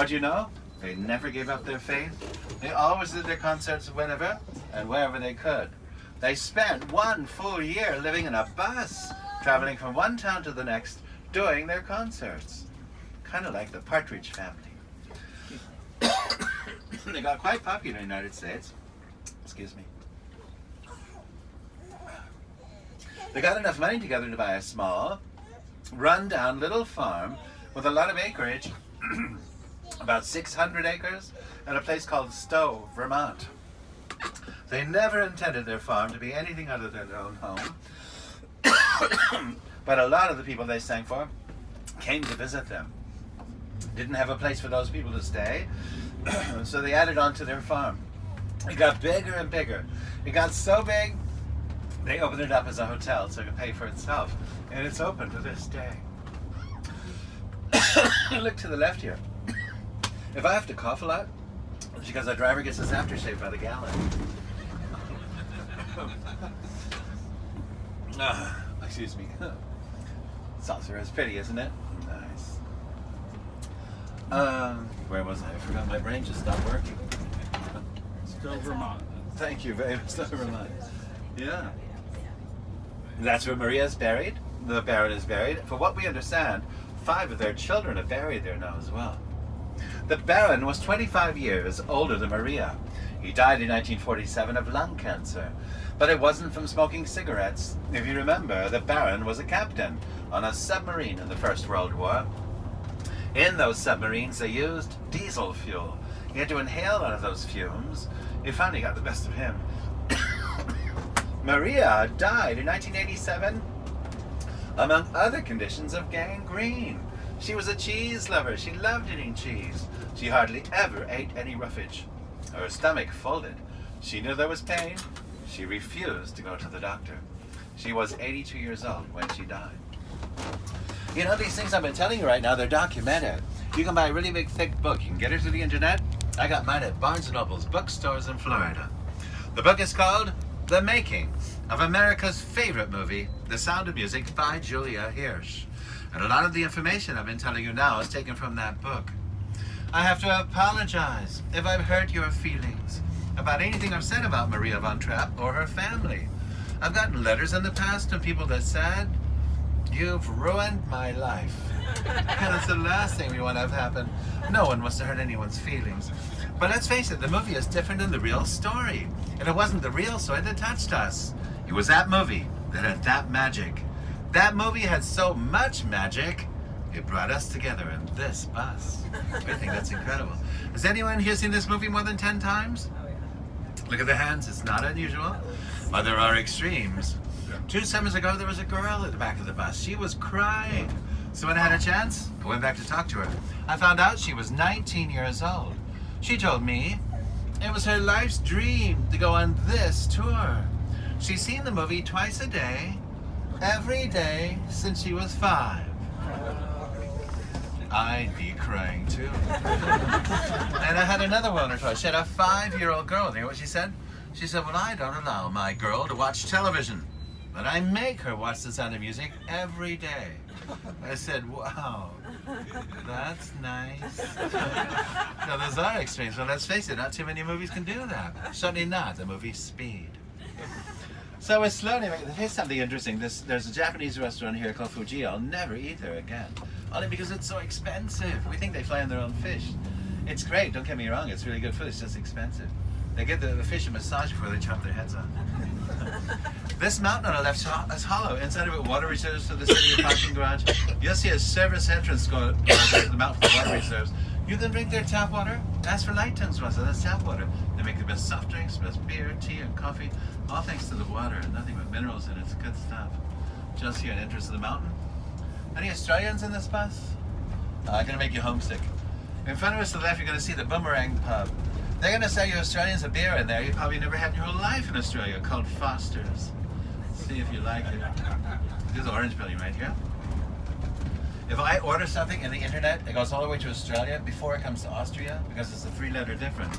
But you know, they never gave up their faith. They always did their concerts whenever and wherever they could. They spent 1 full year living in a bus, traveling from one town to the next, doing their concerts. Kind of like the Partridge Family. They got quite popular in the United States. Excuse me. They got enough money together to buy a small, run-down little farm with a lot of acreage, about 600 acres, at a place called Stowe, Vermont. They never intended their farm to be anything other than their own home. But a lot of the people they sang for came to visit them. Didn't have a place for those people to stay, so they added on to their farm. It got bigger and bigger. It got so big, they opened it up as a hotel so it could pay for itself. And it's open to this day. Look to the left here. If I have to cough a lot, it's because our driver gets his aftershave by the gallon. Excuse me. Saucer is pretty, isn't it? Nice. Where was I? I forgot. My brain just stopped working. Still Vermont. Thank you very much. Still Vermont. Yeah. That's where Maria is buried. The Baron is buried. For what we understand, 5 of their children are buried there now as well. The Baron was 25 years older than Maria. He died in 1947 of lung cancer. But it wasn't from smoking cigarettes. If you remember, the Baron was a captain on a submarine in the First World War. In those submarines, they used diesel fuel. He had to inhale one of those fumes. It finally got the best of him. Maria died in 1987, among other conditions, of gangrene. She was a cheese lover. She loved eating cheese. She hardly ever ate any roughage. Her stomach folded. She knew there was pain. She refused to go to the doctor. She was 82 years old when she died. You know, these things I've been telling you right now, they're documented. You can buy a really big, thick book. You can get it through the internet. I got mine at Barnes & Noble's bookstores in Florida. The book is called The Making of America's Favorite Movie, The Sound of Music by Julia Hirsch. And a lot of the information I've been telling you now is taken from that book. I have to apologize if I've hurt your feelings about anything I've said about Maria von Trapp or her family. I've gotten letters in the past from people that said, "You've ruined my life." And it's the last thing we want to have happen. No one wants to hurt anyone's feelings. But let's face it, the movie is different than the real story. And it wasn't the real story that touched us. It was that movie that had that magic. That movie had so much magic, it brought us together in this bus. I think that's incredible. Has anyone here seen this movie more than 10 times? Look at the hands, it's not unusual. But there are extremes. 2 summers ago, there was a girl at the back of the bus. She was crying. So when I had a chance, I went back to talk to her. I found out she was 19 years old. She told me it was her life's dream to go on this tour. She's seen the movie twice a day, every day since she was 5. I'd be crying too. And I had another one or twice. She had a 5-year-old girl. You know what she said? She said, "Well, I don't allow my girl to watch television, but I make her watch The Sound of Music every day." I said, "Wow, that's nice." Now, those are extremes, but let's face it, not too many movies can do that. Certainly not the movie Speed. So we're slowly making, here's something interesting. There's a Japanese restaurant here called Fuji. I'll never eat there again. Only because it's so expensive. We think they fly in their own fish. It's great, don't get me wrong, it's really good food, it's just expensive. They give the fish a massage before they chop their heads off. This mountain on the left is hollow. Inside of it, water reserves for the city parking garage. You'll see a service entrance going to the mountain for water reserves. You can drink their tap water. Ask for light tongues water, that's tap water. They make the best soft drinks, best beer, tea, and coffee. All thanks to the water, nothing but minerals in it. It's good stuff. Just here, an entrance to the mountain. Any Australians in this bus? Gonna make you homesick. In front of us to the left, you're gonna see the Boomerang Pub. They're gonna sell you Australians a beer in there you probably never had in your whole life in Australia, called Foster's. See if you like it. There's orange belly right here. If I order something in the internet, it goes all the way to Australia before it comes to Austria because it's a 3-letter difference.